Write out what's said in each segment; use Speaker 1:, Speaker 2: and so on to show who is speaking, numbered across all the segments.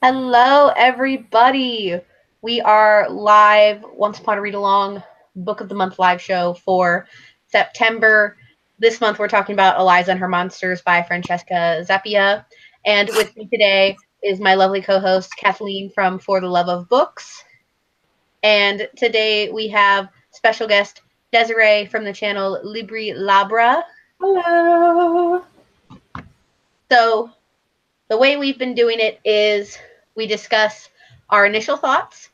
Speaker 1: Hello, everybody. We are live, Once Upon a Read Along Book of the Month live show for September. This month, we're talking about Eliza and Her Monsters by Francesca Zappia. And with me today is my lovely co host, Kathleen from For the Love of Books. And today we have special guest Desiree from the channel Libri Labra.
Speaker 2: Hello.
Speaker 1: So, the way we've been doing it is we discuss our initial thoughts,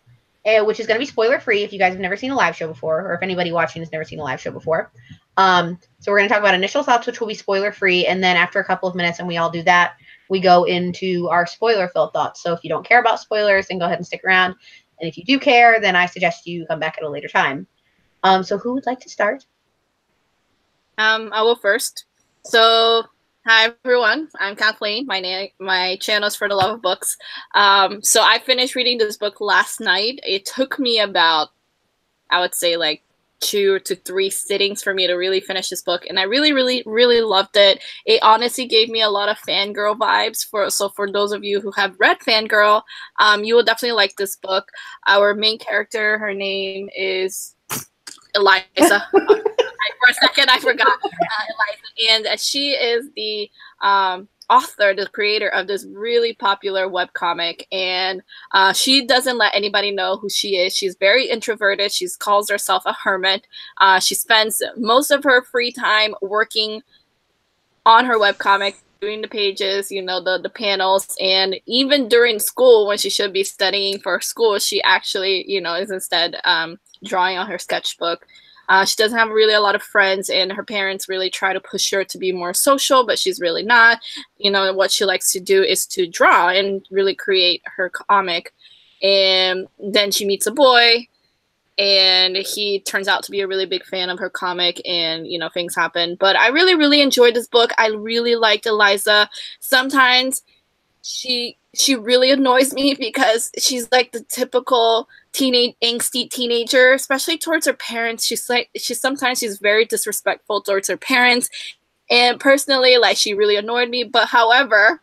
Speaker 1: which is going to be spoiler free if you guys have never seen a live show before, or if anybody watching has never seen a live show before. So we're going to talk about initial thoughts, which will be spoiler free, and then after a couple of minutes, and we all do that, we go into our spoiler filled thoughts. So if you don't care about spoilers, then go ahead and stick around. And if you do care, then I suggest you come back at a later time. So who would like to start?
Speaker 3: I will first. So, hi everyone. I'm Kathleen. My channel is For the Love of Books. So I finished reading this book last night. It took me about, I would say, like 2 to 3 sittings for me to really finish this book, and I really, really, really loved it. It honestly gave me a lot of fangirl vibes. For those of you who have read Fangirl, you will definitely like this book. Our main character, her name is Eliza. For a second, I forgot Eliza, and she is the author, the creator of this really popular webcomic, and she doesn't let anybody know who she is. She's very introverted. She calls herself a hermit. She spends most of her free time working on her webcomic, doing the pages, the panels, and even during school when she should be studying for school, she actually, is instead drawing on her sketchbook. She doesn't have really a lot of friends, and her parents really try to push her to be more social, but she's really not. What she likes to do is to draw and really create her comic. And then she meets a boy, and he turns out to be a really big fan of her comic, and, things happen. But I really, really enjoyed this book. I really liked Eliza. Sometimes she really annoys me because she's like the typical angsty teenager, especially towards her parents. She's sometimes very disrespectful towards her parents, and personally, like, she really annoyed me. But however,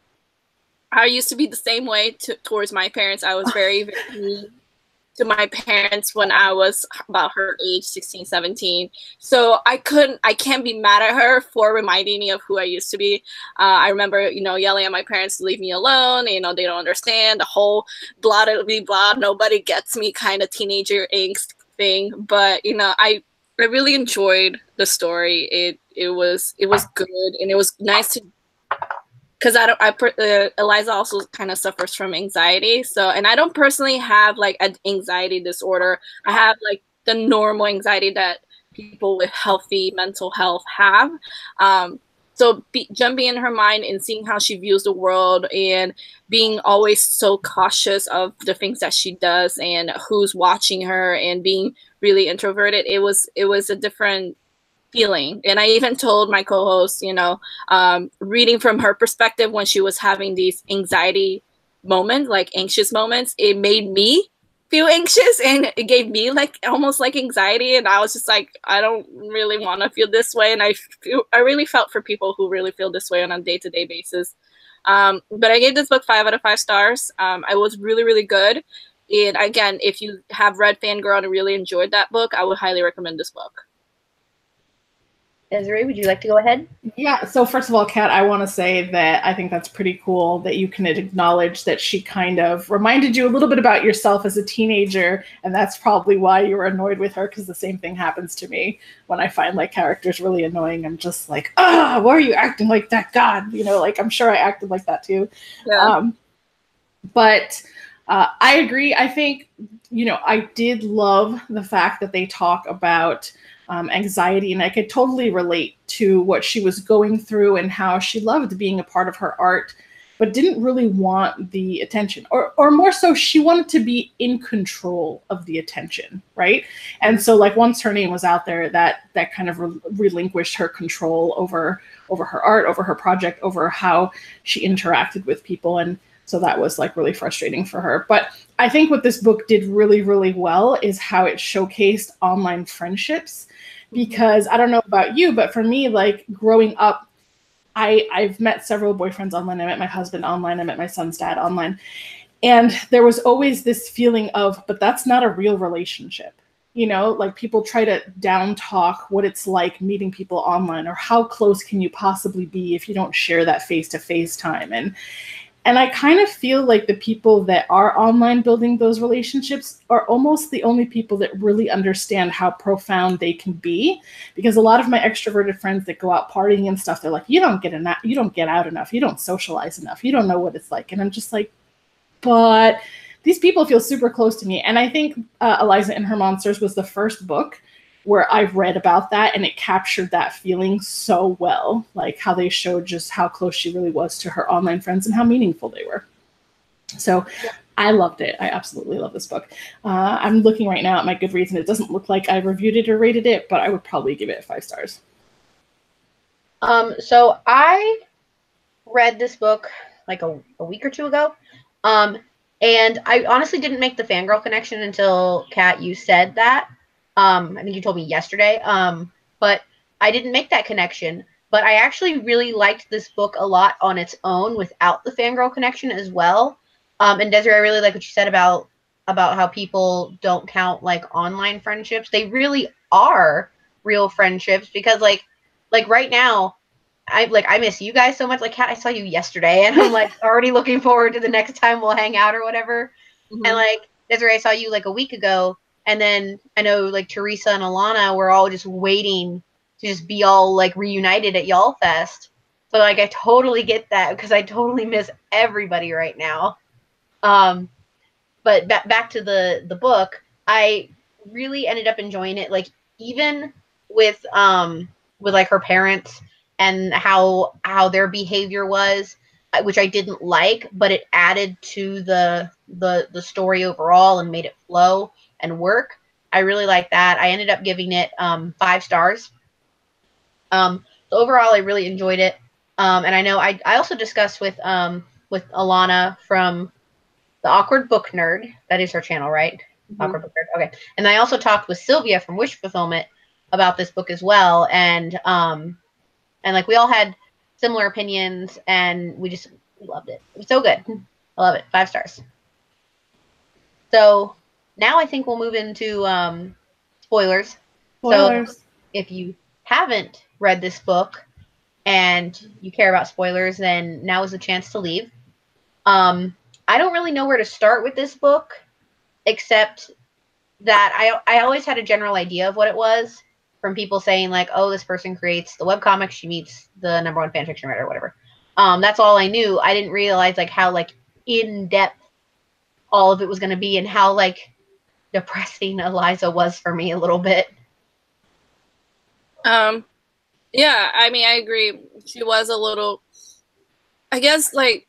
Speaker 3: I used to be the same way towards my parents. I was very, very mean to my parents when I was about her age, 16, 17. So I can't be mad at her for reminding me of who I used to be. I remember, yelling at my parents to leave me alone. They don't understand the whole blah, blah, blah, nobody gets me kind of teenager angst thing. But, I really enjoyed the story. It was good, and it was nice to, because Eliza also kind of suffers from anxiety. So, and I don't personally have like an anxiety disorder. I have like the normal anxiety that people with healthy mental health have. So jumping in her mind and seeing how she views the world, and being always so cautious of the things that she does and who's watching her, and being really introverted, it was a different feeling. And I even told my co-host, reading from her perspective when she was having these anxiety moments, like anxious moments, it made me feel anxious, and it gave me like almost like anxiety. And I was just like, I don't really want to feel this way. And I really felt for people who really feel this way on a day-to-day basis. But I gave this book 5 out of 5 stars. I was really, really good. And again, if you have read Fangirl and really enjoyed that book, I would highly recommend this book.
Speaker 1: Desiree, would you like to go ahead?
Speaker 2: Yeah, so first of all, Kat, I want to say that I think that's pretty cool that you can acknowledge that she kind of reminded you a little bit about yourself as a teenager, and that's probably why you were annoyed with her, because the same thing happens to me when I find like characters really annoying. I'm just like, why are you acting like that? God, like I'm sure I acted like that too. Yeah. But I agree. I think, I did love the fact that they talk about anxiety, and I could totally relate to what she was going through and how she loved being a part of her art, but didn't really want the attention, or more so, she wanted to be in control of the attention, right? And so, like, once her name was out there, that kind of relinquished her control over her art, over her project, over how she interacted with people, and so that was like really frustrating for her. But I think what this book did really, really well is how it showcased online friendships. Because I don't know about you, but for me, like growing up, I've met several boyfriends online. I met my husband online. I met my son's dad online. And there was always this feeling of, but that's not a real relationship. You know, like people try to down talk what it's like meeting people online, or how close can you possibly be if you don't share that face-to-face time. And I kind of feel like the people that are online building those relationships are almost the only people that really understand how profound they can be. Because a lot of my extroverted friends that go out partying and stuff, they're like, you don't get out enough, you don't socialize enough, you don't know what it's like. And I'm just like, but these people feel super close to me. And I think Eliza and Her Monsters was the first book where I've read about that, and it captured that feeling so well, like how they showed just how close she really was to her online friends and how meaningful they were. So yeah. I loved it. I absolutely love this book. I'm looking right now at my Goodreads, and it doesn't look like I reviewed it or rated it, but I would probably give it 5 stars.
Speaker 1: So I read this book like a week or two ago. And I honestly didn't make the fangirl connection until, Kat, you said that. I think you told me yesterday. But I didn't make that connection. But I actually really liked this book a lot on its own without the fangirl connection as well. And Desiree, I really like what you said about how people don't count like online friendships. They really are real friendships, because like right now, I miss you guys so much. Like, Kat, I saw you yesterday, and I'm like already looking forward to the next time we'll hang out or whatever. Mm-hmm. And like Desiree, I saw you like a week ago, and then I know like Teresa and Alana were all just waiting to just be all like reunited at Y'all Fest. So like I totally get that, because I totally miss everybody right now. But back to the book, I really ended up enjoying it. Like even with like her parents and how their behavior was, which I didn't like, but it added to the story overall and made it flow and work. I really like that. I ended up giving it 5 stars. So overall, I really enjoyed it. And I know I also discussed with Alana from the Awkward Book Nerd. That is her channel, right? Mm-hmm. Awkward Book Nerd. Okay. And I also talked with Sylvia from Wish Fulfillment about this book as well. And like we all had similar opinions, and we loved it. It was so good. I love it. 5 stars. So now I think we'll move into spoilers. So if you haven't read this book and you care about spoilers, then now is the chance to leave. I don't really know where to start with this book, except that I always had a general idea of what it was from people saying like, oh, this person creates the webcomic, she meets the #1 fanfiction writer or whatever. That's all I knew. I didn't realize like how like in depth all of it was going to be, and how like depressing Eliza was for me a little bit.
Speaker 3: Yeah, I mean, I agree. She was a little, I guess, like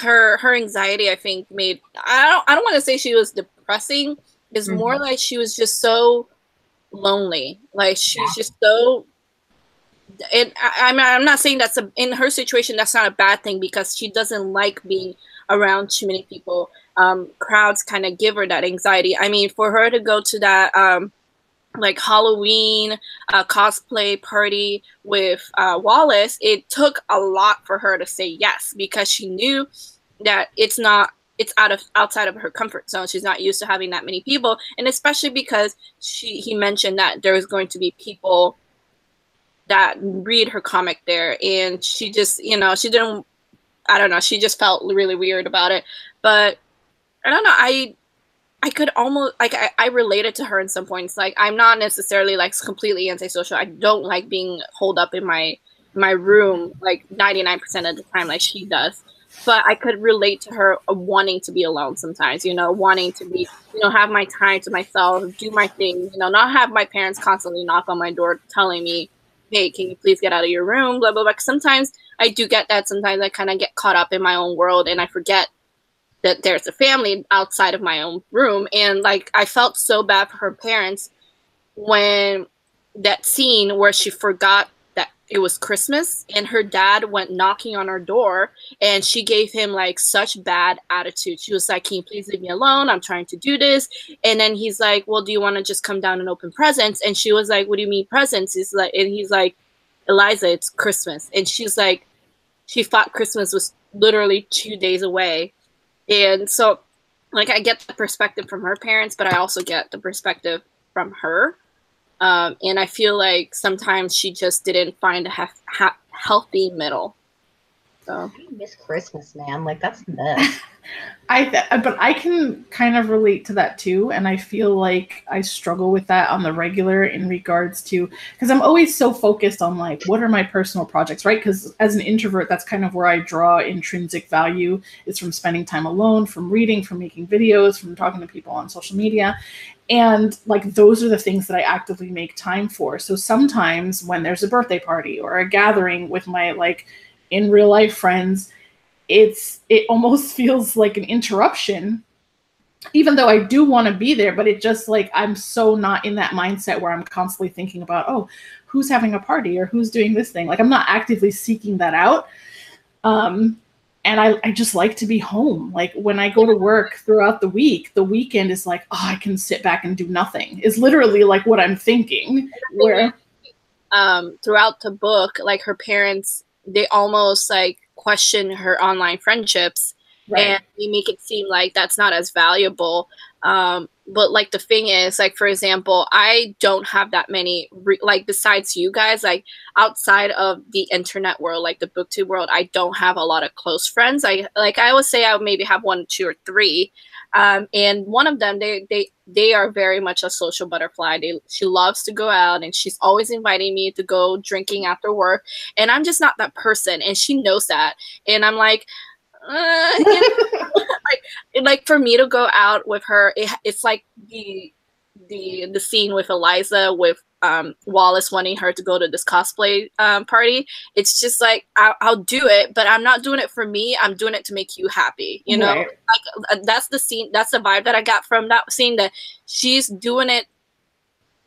Speaker 3: her anxiety, I think, made, I don't want to say she was depressing. It's mm-hmm. more like she was just so lonely. Like she's just so, and I'm not saying that's in her situation, that's not a bad thing, because she doesn't like being around too many people. Crowds kind of give her that anxiety. I mean, for her to go to that like Halloween cosplay party with Wallace, it took a lot for her to say yes, because she knew that it's outside of her comfort zone. She's not used to having that many people, and especially because he mentioned that there was going to be people that read her comic there, and she just, she didn't, I don't know, she just felt really weird about it. But I don't know, I could almost, like, I related to her in some points. Like, I'm not necessarily, like, completely antisocial. I don't like being holed up in my room, like, 99% of the time, like she does. But I could relate to her wanting to be alone sometimes, wanting to be, have my time to myself, do my thing, not have my parents constantly knock on my door telling me, hey, can you please get out of your room, blah, blah, blah. Sometimes I do get that. Sometimes I kind of get caught up in my own world, and I forget that there's a family outside of my own room. And like, I felt so bad for her parents when that scene where she forgot that it was Christmas and her dad went knocking on her door, and she gave him like such bad attitude. She was like, can you please leave me alone? I'm trying to do this. And then he's like, well, do you want to just come down and open presents? And she was like, what do you mean presents? And he's like, Eliza, it's Christmas. And she's like, she thought Christmas was literally 2 days away. And so, like, I get the perspective from her parents, but I also get the perspective from her. And I feel like sometimes she just didn't find a healthy middle. So
Speaker 1: I miss Christmas, man. Like, that's the best.
Speaker 2: But I can kind of relate to that too, and I feel like I struggle with that on the regular in regards to, because I'm always so focused on like, what are my personal projects, right? Because as an introvert, that's kind of where I draw intrinsic value, is from spending time alone, from reading, from making videos, from talking to people on social media. And like, those are the things that I actively make time for. So sometimes when there's a birthday party or a gathering with my like in real life friends, it almost feels like an interruption, even though I do want to be there, but it just like, I'm so not in that mindset where I'm constantly thinking about, oh, who's having a party or who's doing this thing. Like, I'm not actively seeking that out. And I just like to be home. Like, when I go to work throughout the week, the weekend is like, oh, I can sit back and do nothing, is literally like what I'm thinking. Where
Speaker 3: throughout the book, like, her parents, they almost like question her online friendships, right, and they make it seem like that's not as valuable. But like, the thing is, like, for example, I don't have that many like, besides you guys, like, outside of the internet world, like the booktube world, I don't have a lot of close friends. I would say I would maybe have 1, 2, or 3. And one of them, they are very much a social butterfly. She loves to go out, and she's always inviting me to go drinking after work, and I'm just not that person, and she knows that. And I'm like, like for me to go out with her, it's like the scene with Eliza with Wallace wanting her to go to this cosplay party. It's just like, I'll do it, but I'm not doing it for me. I'm doing it to make you happy, you know? Right. Like, that's the scene, that's the vibe that I got from that scene, that she's doing it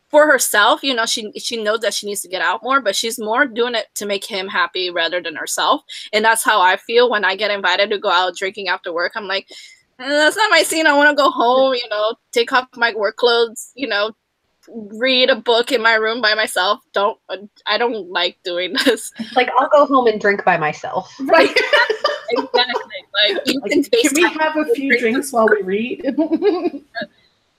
Speaker 3: for herself. You know, she knows that she needs to get out more, but she's more doing it to make him happy rather than herself. And that's how I feel when I get invited to go out drinking after work. I'm like, that's not my scene. I want to go home, you know, take off my work clothes, you know, read a book in my room by myself. I don't like doing this.
Speaker 1: Like, I'll go home and drink by myself.
Speaker 2: Right.
Speaker 3: Exactly. Like, you
Speaker 2: can we have a few drinks while we read?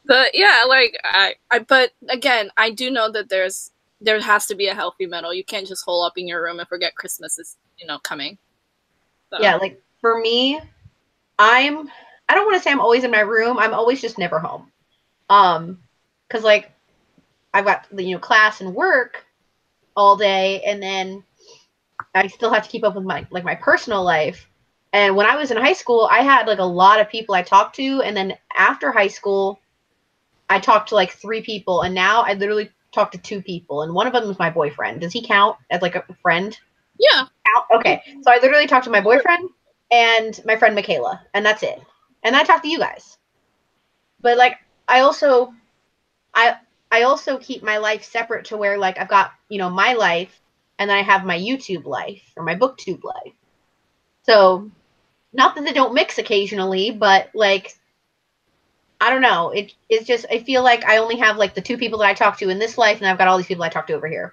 Speaker 3: But yeah, like, I but again, I do know that there has to be a healthy middle. You can't just hole up in your room and forget Christmas is, you know, coming.
Speaker 1: So. Yeah, like, for me, I don't want to say I'm always in my room. I'm always just never home. Because, like, I've got, you know, class and work all day, and then I still have to keep up with my personal life. And when I was in high school, I had like a lot of people I talked to, and then after high school, I talked to like 3 people, and now I literally talk to 2 people, and one of them is my boyfriend. Does he count as like a friend?
Speaker 3: Yeah.
Speaker 1: Okay, so I literally talked to my boyfriend and my friend Michaela, and that's it. And I talk to you guys. But like, I also keep my life separate to where, like, I've got, you know, my life, and then I have my YouTube life or my booktube life. So, not that they don't mix occasionally, but like, I don't know. It's just, I feel like I only have like the 2 people that I talk to in this life, and I've got all these people I talk to over here.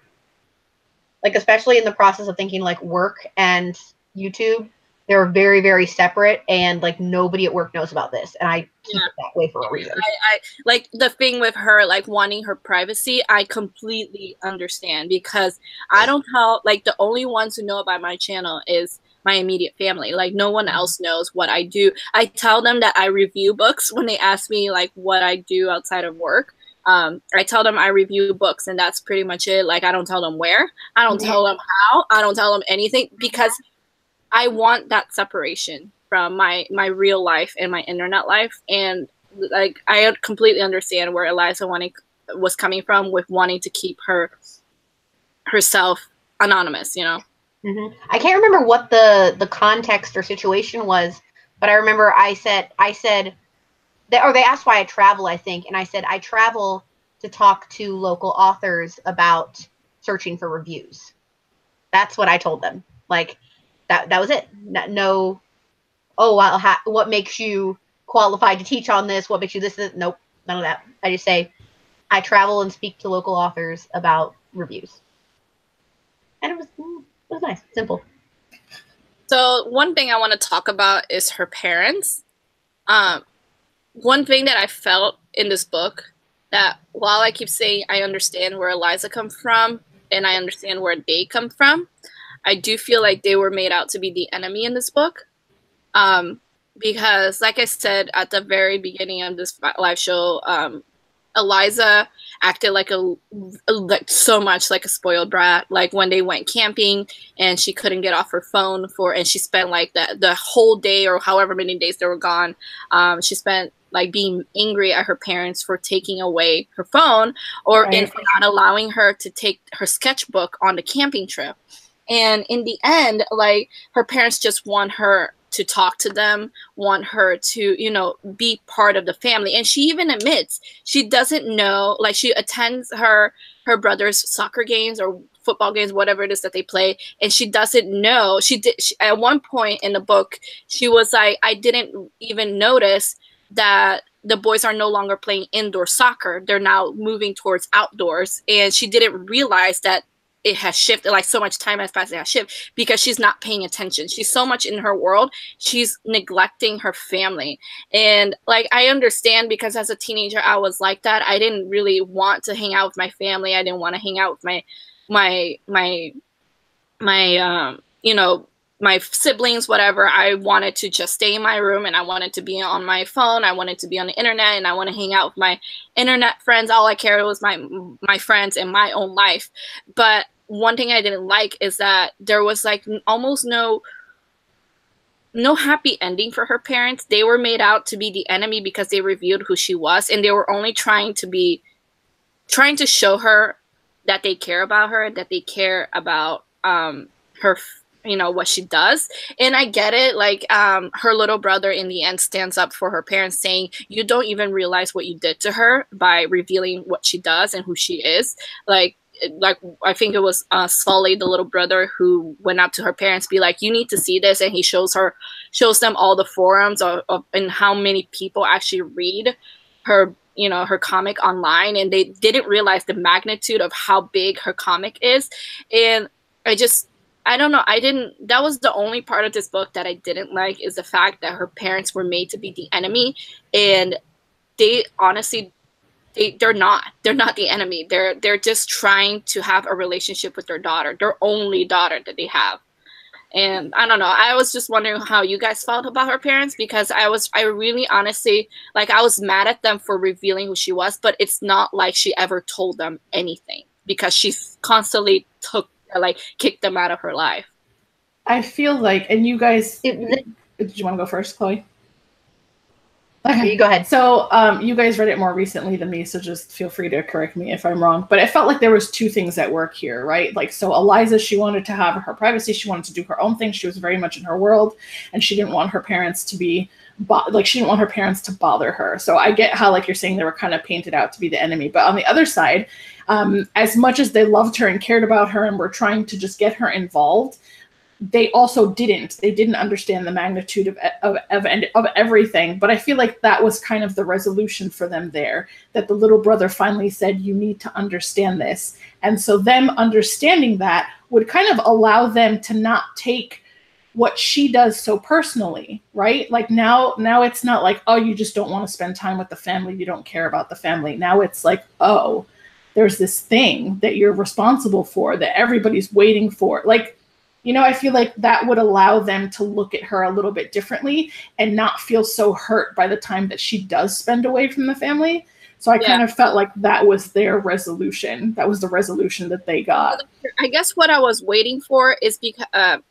Speaker 1: Like, especially in the process of thinking like work and YouTube, they're very, very separate, and like, nobody at work knows about this, and I keep it that way for a reason.
Speaker 3: I like the thing with her, like, wanting her privacy. I completely understand, because I don't tell, like, the only ones who know about my channel is my immediate family. Like, no one else knows what I do. I tell them that I review books when they ask me like what I do outside of work. I tell them I review books, and that's pretty much it. Like, I don't tell them where, I don't tell them how, I don't tell them anything, because I want that separation from my real life and my internet life. And like, I completely understand where Eliza was coming from with wanting to keep herself anonymous, you know?
Speaker 1: Mm-hmm. I can't remember what the context or situation was, but I remember I said that, or they asked why I travel, I think, and I said I travel to talk to local authors about searching for reviews. That's what I told them. Like, that was it. No, oh, well, what makes you qualified to teach on this? What makes you this? Nope, none of that. I just say I travel and speak to local authors about reviews, and it was nice, simple.
Speaker 3: So So one thing I want to talk about is her parents. One thing that I felt in this book, that while I keep saying I understand where Eliza comes from and I understand where they come from, I do feel like they were made out to be the enemy in this book. Because like I said at the very beginning of this live show, Eliza acted like like so much like a spoiled brat. Like when they went camping and she couldn't get off her phone and she spent like the whole day or however many days they were gone. She spent like being angry at her parents for taking away her phone or
Speaker 2: Right.
Speaker 3: for not allowing her to take her sketchbook on the camping trip. And in the end, like her parents just want her to talk to them, want her to, you know, be part of the family. And she even admits she doesn't know, like she attends her brother's soccer games or football games, whatever it is that they play. And she doesn't know. At one point in the book, she was like, I didn't even notice that the boys are no longer playing indoor soccer. They're now moving towards outdoors. And she didn't realize that it has shifted, like so much time has passed, it has shifted because she's not paying attention. She's so much in her world, she's neglecting her family. And like I understand, because as a teenager I was like that. I didn't really want to hang out with my family. I didn't want to hang out with my you know, my siblings, whatever. I wanted to just stay in my room and I wanted to be on my phone. I wanted to be on the internet and I want to hang out with my internet friends. All I cared was my friends and my own life. But one thing I didn't like is that there was like almost no happy ending for her parents. They were made out to be the enemy because they revealed who she was, and they were only trying to show her that they care about her, that they care about her, you know, what she does. And I get it. Like her little brother in the end stands up for her parents, saying, you don't even realize what you did to her by revealing what she does and who she is. Like I think it was Sully, the little brother, who went up to her parents, be like, you need to see this. And he shows them all the forums of and how many people actually read her, you know, her comic online. And they didn't realize the magnitude of how big her comic is. And I don't know. That was the only part of this book that I didn't like, is the fact that her parents were made to be the enemy. And they honestly, they're not the enemy. They're just trying to have a relationship with their daughter, their only daughter that they have. And I don't know. I was just wondering how you guys felt about her parents, because I really honestly, like, I was mad at them for revealing who she was, but it's not like she ever told them anything, because she constantly kicked them out of her life.
Speaker 2: I feel like, and you guys, did you want to go first, Chloe?
Speaker 1: Okay, you go ahead.
Speaker 2: So you guys read it more recently than me, so just feel free to correct me if I'm wrong. But it felt like there was two things at work here, right? Like, so Eliza, she wanted to have her privacy. She wanted to do her own thing. She was very much in her world, and she didn't want her parents to be she didn't want her parents to bother her. So I get how, like you're saying, they were kind of painted out to be the enemy. But on the other side, as much as they loved her and cared about her and were trying to just get her involved, they also didn't understand the magnitude of everything. But I feel like that was kind of the resolution for them there, that the little brother finally said, you need to understand this. And so them understanding that would kind of allow them to not take what she does so personally, right? Like now it's not like, oh, you just don't want to spend time with the family, you don't care about the family. Now it's like, oh, there's this thing that you're responsible for, that everybody's waiting for. Like, you know, I feel like that would allow them to look at her a little bit differently and not feel so hurt by the time that she does spend away from the family. So I kind of felt like that was their resolution. That was the resolution that they got.
Speaker 3: I guess what I was waiting for is because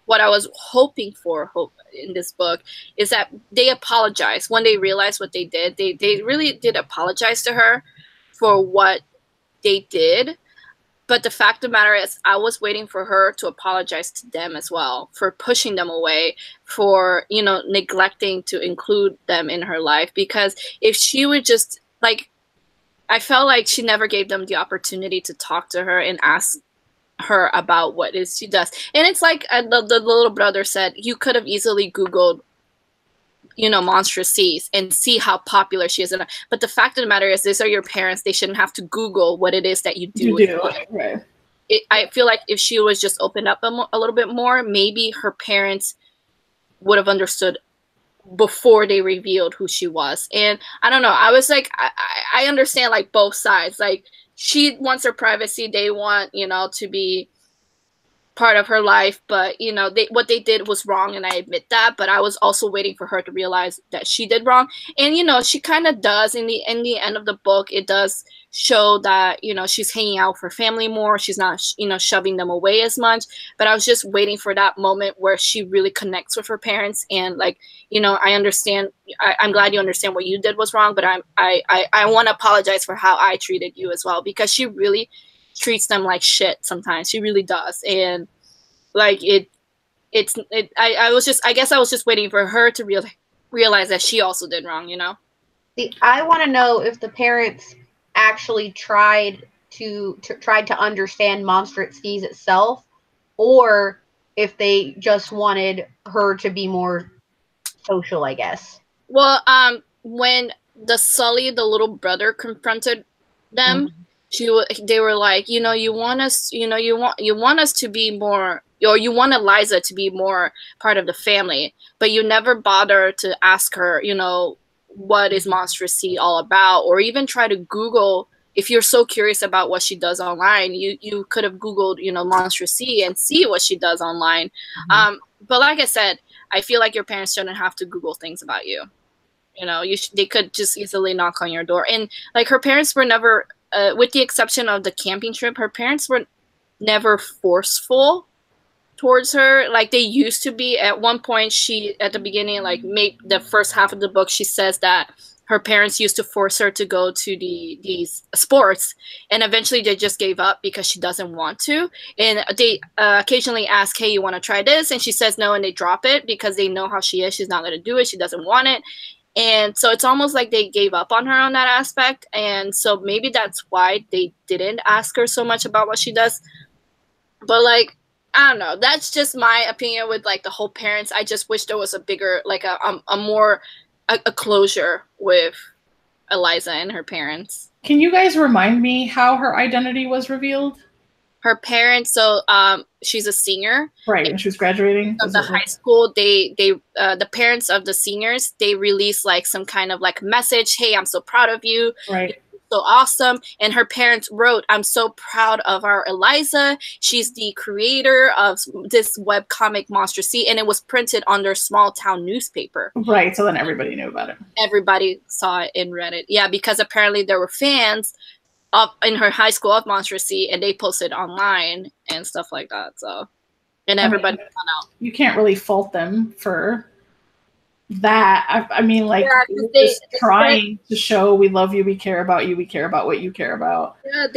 Speaker 3: what I was hoping for in this book is that they apologized when they realized what they did. They really did apologize to her for what they did. But the fact of the matter is, I was waiting for her to apologize to them as well, for pushing them away, for, you know, neglecting to include them in her life. Because if she would just, like, I felt like she never gave them the opportunity to talk to her and ask her about what it is she does. And it's like the little brother said, you could have easily Googled, you know, Monstrous Seas and see how popular she is. But the fact of the matter is, these are your parents. They shouldn't have to Google what it is that you do.
Speaker 2: Right.
Speaker 3: I feel like if she was just opened up a little bit more, maybe her parents would have understood before they revealed who she was. And I don't know, I was like, I understand like both sides. Like, she wants her privacy, they want, you know, to be part of her life, but you know, what they did was wrong, and I admit that, but I was also waiting for her to realize that she did wrong. And you know, she kind of does in the end of the book. It does show that, you know, she's hanging out with her family more, she's not, you know, shoving them away as much. But I was just waiting for that moment where she really connects with her parents, and like, you know, I understand, I'm glad you understand what you did was wrong, but I want to apologize for how I treated you as well, because she really treats them like shit sometimes. She really does. And like, I was just, I guess I was just waiting for her to realize that she also did wrong, you know?
Speaker 1: See, I want to know if the parents actually tried to understand Monstrate Seas itself, or if they just wanted her to be more social, I guess.
Speaker 3: Well, when the little brother confronted them, they were like, you know, you want us to be more, or you want Eliza to be more part of the family, but you never bother to ask her, you know, what is Monstrate Sea all about, or even try to Google. If you're so curious about what she does online, you could have Googled, you know, Monstrate Sea and see what she does online. But like I said, I feel like your parents shouldn't have to Google things about you. You know, they could just easily knock on your door. And like, her parents were never, with the exception of the camping trip, her parents were never forceful towards her like they used to be. At one point, at the beginning, like the first half of the book, she says that her parents used to force her to go to these sports, and eventually they just gave up because she doesn't want to. And they occasionally ask, hey, you want to try this? And she says no, and they drop it because they know how she is. She's not going to do it. She doesn't want it. And so it's almost like they gave up on her on that aspect. And so maybe that's why they didn't ask her so much about what she does. But like, I don't know. That's just my opinion with like the whole parents. I just wish there was a bigger, like a closure with Eliza and her parents.
Speaker 2: Can you guys remind me how her identity was revealed?
Speaker 3: Her parents, so she's a senior.
Speaker 2: Right, when she was graduating.
Speaker 3: Of the high school, the parents of the seniors, they released like some kind of like message, hey, I'm so proud of you.
Speaker 2: Right.
Speaker 3: So awesome. And her parents wrote, I'm so proud of our Eliza. She's the creator of this webcomic Monstrate Sea, and it was printed on their small town newspaper.
Speaker 2: Right, so then everybody knew about it.
Speaker 3: Everybody saw it and read it. Yeah, because apparently there were fans in her high school of Monstrate Sea, and they posted online and stuff like that. So, and everybody found out.
Speaker 2: You can't really fault them for that. I mean, like,
Speaker 3: yeah,
Speaker 2: just trying to show we love you, we care about you, we care about what you care about.
Speaker 3: Yeah,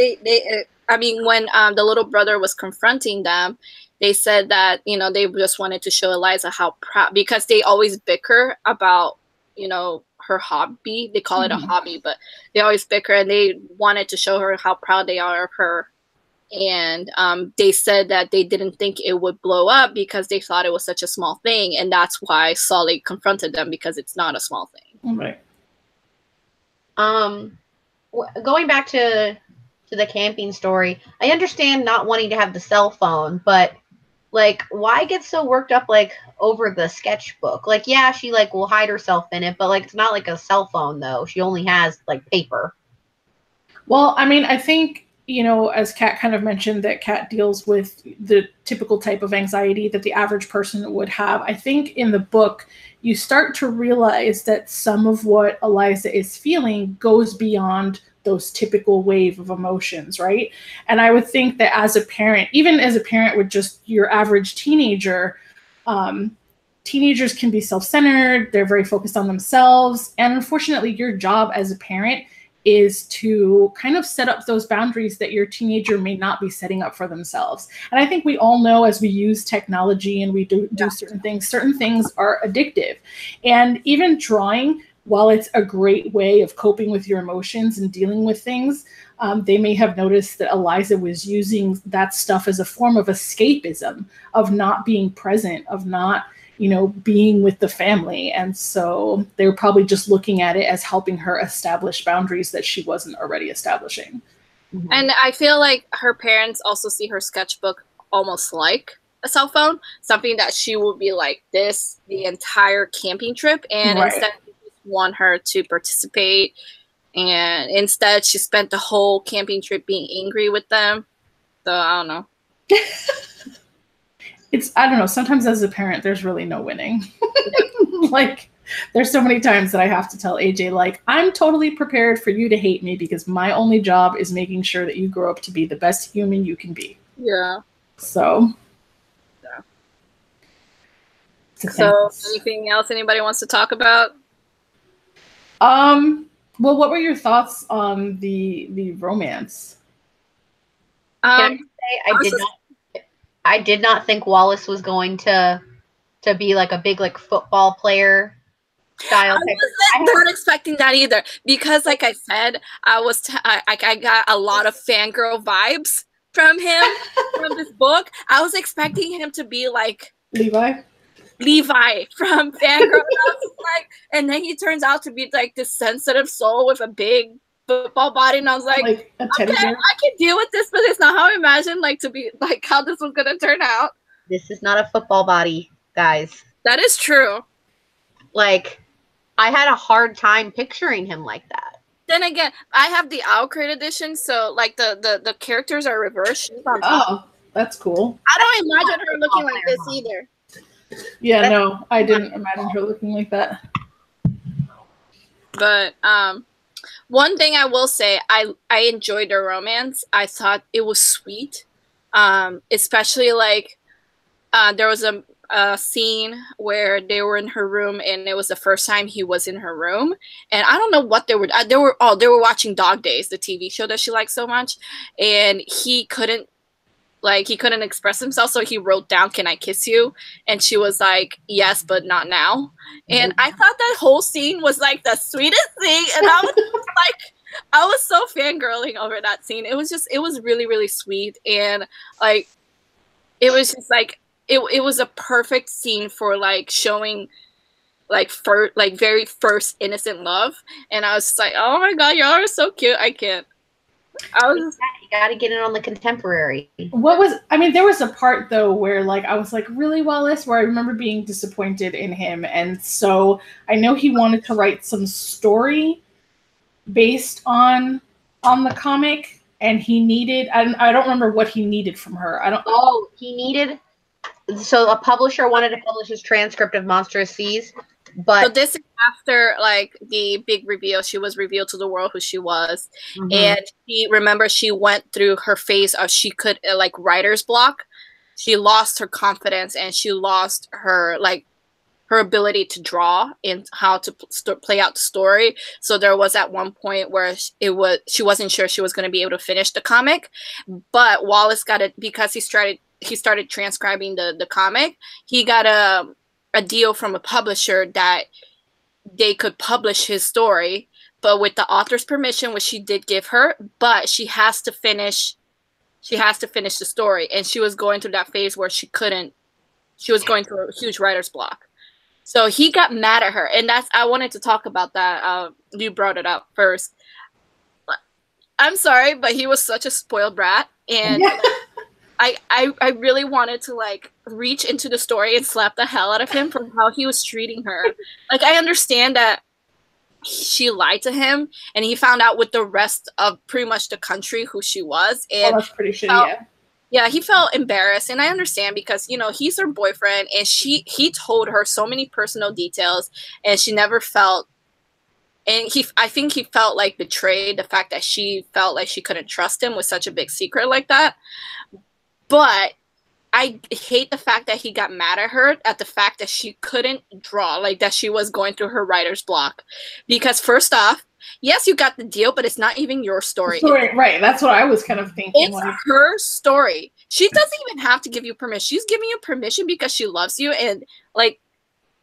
Speaker 3: I mean, when the little brother was confronting them, they said that, you know, they just wanted to show Eliza how proud, because they always bicker about, you know, her hobby. They call it a hobby, but they always bicker, and they wanted to show her how proud they are of her. And they said that they didn't think it would blow up because they thought it was such a small thing, and that's why Sully confronted them, because it's not a small thing.
Speaker 2: Right.
Speaker 1: Going back to the camping story, I understand not wanting to have the cell phone, but like, why get so worked up like over the sketchbook? Like, yeah, she like will hide herself in it, but like, it's not like a cell phone though. She only has like paper.
Speaker 2: Well, I mean, I think, you know, as Kat kind of mentioned, that Kat deals with the typical type of anxiety that the average person would have. I think in the book, you start to realize that some of what Eliza is feeling goes beyond those typical wave of emotions, right? And I would think that as a parent, even as a parent with just your average teenager, teenagers can be self-centered, they're very focused on themselves. And unfortunately, your job as a parent is to kind of set up those boundaries that your teenager may not be setting up for themselves. And I think we all know, as we use technology and we do certain things are addictive. And even drawing, while it's a great way of coping with your emotions and dealing with things, they may have noticed that Eliza was using that stuff as a form of escapism, of not being present, of not, you know, being with the family. And so they were probably just looking at it as helping her establish boundaries that she wasn't already establishing.
Speaker 1: Mm-hmm.
Speaker 3: And I feel like her parents also see her sketchbook almost like a cell phone, something that she will be like this the entire camping trip, and instead they just want her to participate, and instead she spent the whole camping trip being angry with them. So I don't know.
Speaker 2: I don't know, sometimes as a parent there's really no winning. Like there's so many times that I have to tell AJ, like, I'm totally prepared for you to hate me because my only job is making sure that you grow up to be the best human you can be.
Speaker 3: Yeah.
Speaker 2: So.
Speaker 3: Yeah. So, anything else anybody wants to talk about?
Speaker 2: Well, what were your thoughts on the romance?
Speaker 1: Can I say I did not think Wallace was going to be like a big like football player style.
Speaker 3: I wasn't not expecting that either, because like I said, I got a lot of fangirl vibes from him from this book. I was expecting him to be like Levi from Fangirl. And then he turns out to be like this sensitive soul with a big football body, and I was like okay, I can deal with this, but it's not how I imagined like to be like how this was gonna turn out.
Speaker 1: This is not a football body, guys.
Speaker 3: That is true.
Speaker 1: Like, I had a hard time picturing him like that.
Speaker 3: Then again, I have the Owlcrate edition, so like the characters are reversed. She's on top.
Speaker 2: Oh, that's cool.
Speaker 3: I don't imagine her looking like this either.
Speaker 2: Yeah, no, I didn't imagine her looking like that.
Speaker 3: But one thing I will say, I enjoyed their romance. I thought it was sweet, especially like there was a scene where they were in her room, and it was the first time he was in her room, and I don't know what they were watching Dog Days, the TV show that she likes so much, and he couldn't express himself, so he wrote down, "Can I kiss you?" And she was like, "Yes, but not now." And I thought that whole scene was like the sweetest thing, and I was like, I was so fangirling over that scene. It was really, really sweet, and like it was just like it was a perfect scene for like showing like very first innocent love, and I was just like, oh my god, y'all are so cute. I can't.
Speaker 1: You gotta get in on the contemporary.
Speaker 2: There was a part though where like I was like, really, Wallace, where I remember being disappointed in him, and so I know he wanted to write some story based on the comic, and he needed I don't remember what he needed from her.
Speaker 1: He needed, so a publisher wanted to publish his transcript of Monstrous Seas. But
Speaker 3: so this is after like the big reveal. She was revealed to the world who she was, and she went through her phase of she could like writer's block. She lost her confidence, and she lost her ability to draw and how to play out the story. So there was at one point where she wasn't sure she was going to be able to finish the comic, but Wallace got it because he started transcribing the comic. He got a deal from a publisher that they could publish his story, but with the author's permission, which she did give her, but she has to finish the story. And she was going through that phase where she was going through a huge writer's block. So he got mad at her, and I wanted to talk about that. You brought it up first. I'm sorry, but he was such a spoiled brat, and I really wanted to like reach into the story and slap the hell out of him for how he was treating her. Like, I understand that she lied to him, and he found out with the rest of pretty much the country who she was. And
Speaker 2: that's pretty shitty.
Speaker 3: Yeah, he felt embarrassed, and I understand because, you know, he's her boyfriend, and he told her so many personal details, and she never felt, and I think he felt like betrayed, the fact that she felt like she couldn't trust him with such a big secret like that. But I hate the fact that he got mad at her at the fact that she couldn't draw, like that she was going through her writer's block. Because first off, yes, you got the deal, but it's not even your story.
Speaker 2: Right, that's what I was kind of thinking.
Speaker 3: It's her story. She doesn't even have to give you permission. She's giving you permission because she loves you, and like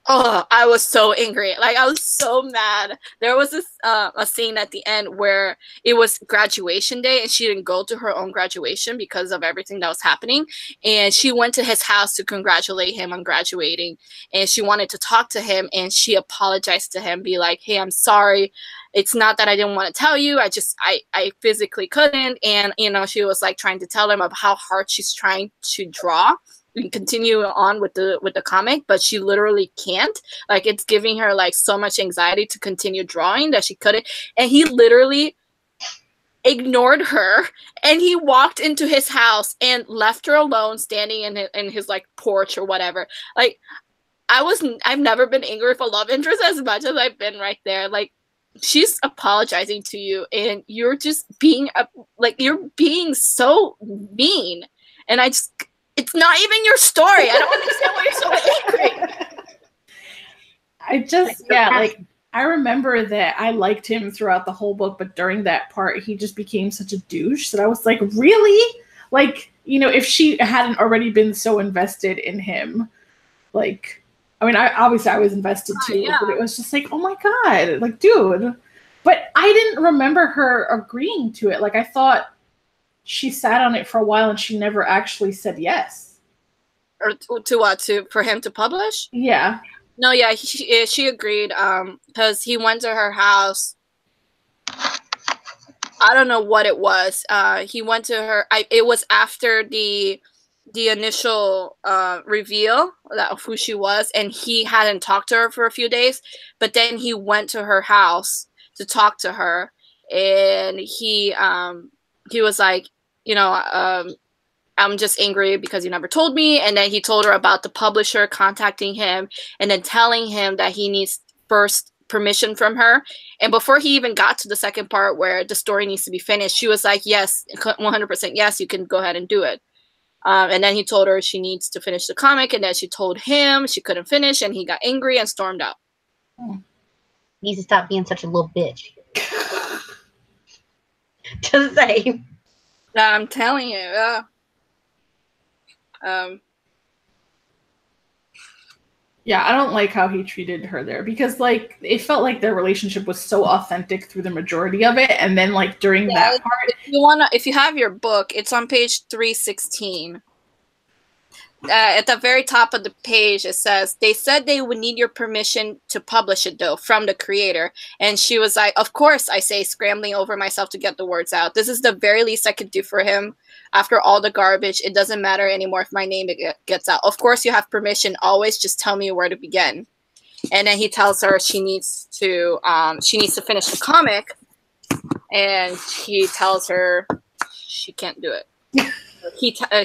Speaker 3: Oh, I was so angry. Like, I was so mad. There was this a scene at the end where it was graduation day and she didn't go to her own graduation because of everything that was happening. And she went to his house to congratulate him on graduating. And she wanted to talk to him and she apologized to him, be like, hey, I'm sorry. It's not that I didn't want to tell you. I physically couldn't. And, you know, she was like trying to tell him of how hard she's trying to draw and continue on with the comic, but she literally can't. Like, it's giving her like so much anxiety to continue drawing that she couldn't. And he literally ignored her and he walked into his house and left her alone standing in his like porch or whatever. Like, I've never been angry with a love interest as much as I've been right there. Like, she's apologizing to you and you're just being you're being so mean. And it's not even your story. I don't understand why you're so angry.
Speaker 2: Like, I remember that I liked him throughout the whole book, but during that part, he just became such a douche that I was like, really? Like, you know, if she hadn't already been so invested in him, like, I mean, I was invested too,
Speaker 3: yeah.
Speaker 2: But it was just like, oh my God, like, dude. But I didn't remember her agreeing to it. Like, I thought she sat on it for a while and she never actually said yes.
Speaker 3: Or to what? For him to publish?
Speaker 2: Yeah.
Speaker 3: No, yeah, she agreed. Because he went to her house. I don't know what it was. He went to her. It was after the initial reveal of who she was, and he hadn't talked to her for a few days. But then he went to her house to talk to her, and he was like, you know, I'm just angry because you never told me. And then he told her about the publisher contacting him and then telling him that he needs first permission from her. And before he even got to the second part where the story needs to be finished, she was like, yes, 100% yes, you can go ahead and do it. And then he told her she needs to finish the comic, and then she told him she couldn't finish, and he got angry and stormed out.
Speaker 1: He needs to stop being such a little bitch. Just say.
Speaker 3: I'm telling you,
Speaker 2: yeah, I don't like how he treated her there because, like, it felt like their relationship was so authentic through the majority of it, and then, like, during that part,
Speaker 3: if you have your book, it's on page 316. At the very top of the page, it says, they said they would need your permission to publish it, though, from the creator. And she was like, of course, I say, scrambling over myself to get the words out. This is the very least I could do for him. After all the garbage, it doesn't matter anymore if my name gets out. Of course, you have permission. Always just tell me where to begin. And then he tells her she needs to finish the comic. And he tells her she can't do it.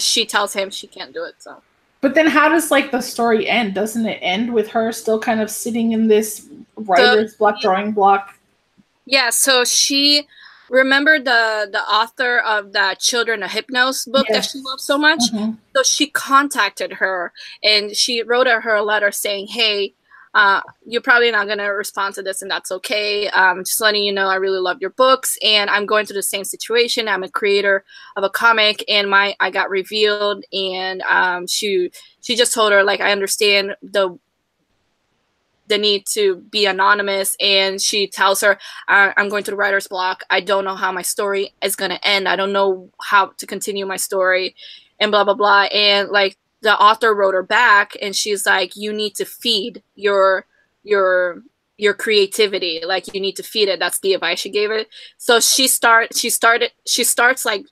Speaker 3: She tells him she can't do it. So,
Speaker 2: but then how does like the story end? Doesn't it end with her still kind of sitting in this writer's block, drawing block?
Speaker 3: Yeah. So she remembered the author of that Children of Hypnos book that she loved so much. Mm-hmm. So she contacted her and she wrote her a letter saying, "Hey, you're probably not going to respond to this, and that's okay. Just letting you know, I really love your books, and I'm going through the same situation. I'm a creator of a comic, and I got revealed, and she just told her, like, I understand the need to be anonymous, and she tells her, I'm going through the writer's block. I don't know how my story is going to end. I don't know how to continue my story, and blah, blah, blah. And, like, the author wrote her back and she's like, you need to feed your creativity. Like, you need to feed it. That's the advice she gave it. So she starts like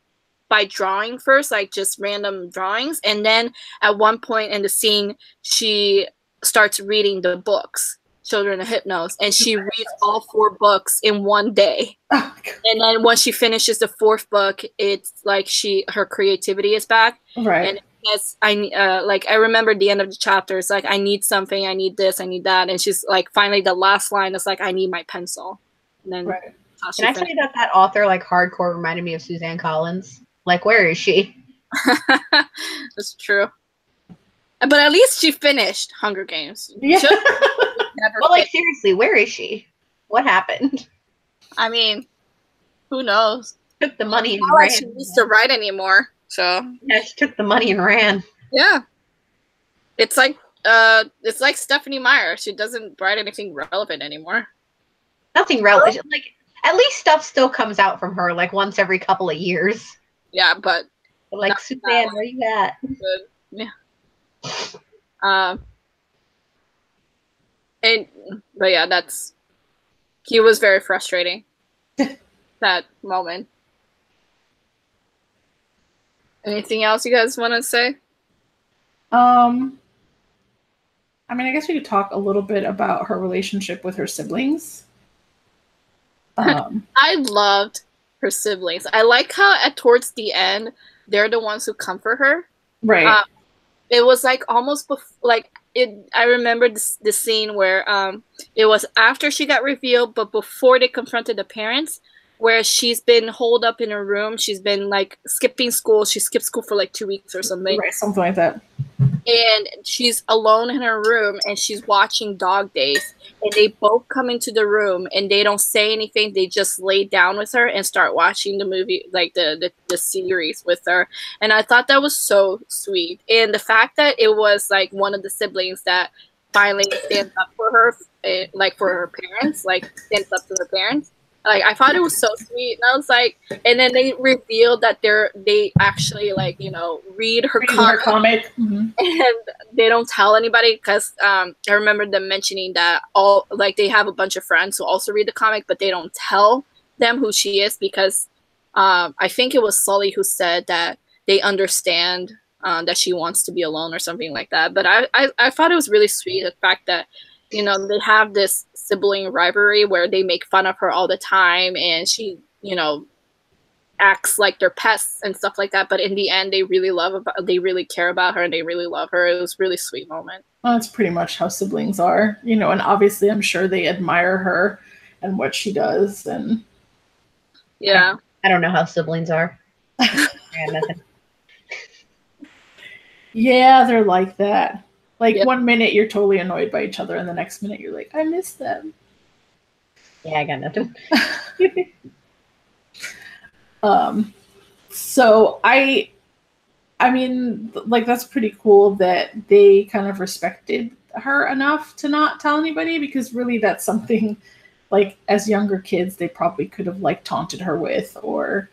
Speaker 3: by drawing first, like just random drawings. And then at one point in the scene, she starts reading the books, Children of Hypnos, and she reads all 4 books in one day. Oh, and then once she finishes the 4th book, it's like her creativity is back.
Speaker 2: Right.
Speaker 3: And yes, I remember the end of the chapter. It's like, I need something, I need this, I need that, and she's like, finally, the last line is like, I need my pencil. And then,
Speaker 1: right. Can I tell you that author, like, hardcore reminded me of Suzanne Collins? Like, where is she?
Speaker 3: That's true. But at least she finished Hunger Games.
Speaker 2: Yeah.
Speaker 1: Well, like, seriously, where is she? What happened?
Speaker 3: I mean, who knows?
Speaker 1: Took the money and
Speaker 3: ran. Like she needs to write anymore. So
Speaker 1: yeah, she took the money and ran.
Speaker 3: Yeah, it's like it's like Stephanie Meyer. She doesn't write anything relevant anymore.
Speaker 1: Nothing relevant. Like, at least stuff still comes out from her, like, once every couple of years.
Speaker 3: Yeah, but
Speaker 1: like, Suzanne, where you at?
Speaker 3: Good. Yeah. But yeah, he was very frustrating. That moment. Anything else you guys want to say?
Speaker 2: I mean, I guess we could talk a little bit about her relationship with her siblings.
Speaker 3: I loved her siblings. I like how towards the end, they're the ones who comfort her.
Speaker 2: Right.
Speaker 3: It was like almost like it. I remember the scene where it was after she got revealed, but before they confronted the parents, where she's been holed up in her room. She's been like skipping school. She skipped school for like 2 weeks or something.
Speaker 2: Right, something like that.
Speaker 3: And she's alone in her room and she's watching Dog Days. And they both come into the room and they don't say anything. They just lay down with her and start watching the movie, like the series with her. And I thought that was so sweet. And the fact that it was like one of the siblings that finally stands up for her, like for her parents, like stands up to her parents. Like, I thought it was so sweet, and I was like, and then they revealed that they actually, like, you know, read her comic.
Speaker 2: Mm-hmm.
Speaker 3: And they don't tell anybody because I remember them mentioning that all, like, they have a bunch of friends who also read the comic, but they don't tell them who she is because I think it was Sully who said that they understand that she wants to be alone or something like that. But I thought it was really sweet, the fact that, you know, they have this sibling rivalry where they make fun of her all the time and she, you know, acts like they're pests and stuff like that. But in the end, they really care about her and they really love her. It was a really sweet moment.
Speaker 2: Well, that's pretty much how siblings are, you know, and obviously I'm sure they admire her and what she does. And
Speaker 3: yeah,
Speaker 1: I don't know how siblings are. Nothing.
Speaker 2: Yeah, they're like that. Like, yep. 1 minute you're totally annoyed by each other, and the next minute you're like, I miss them.
Speaker 1: Yeah, I got nothing.
Speaker 2: So I mean, like, that's pretty cool that they kind of respected her enough to not tell anybody, because really that's something, like, as younger kids, they probably could have, like, taunted her with, or,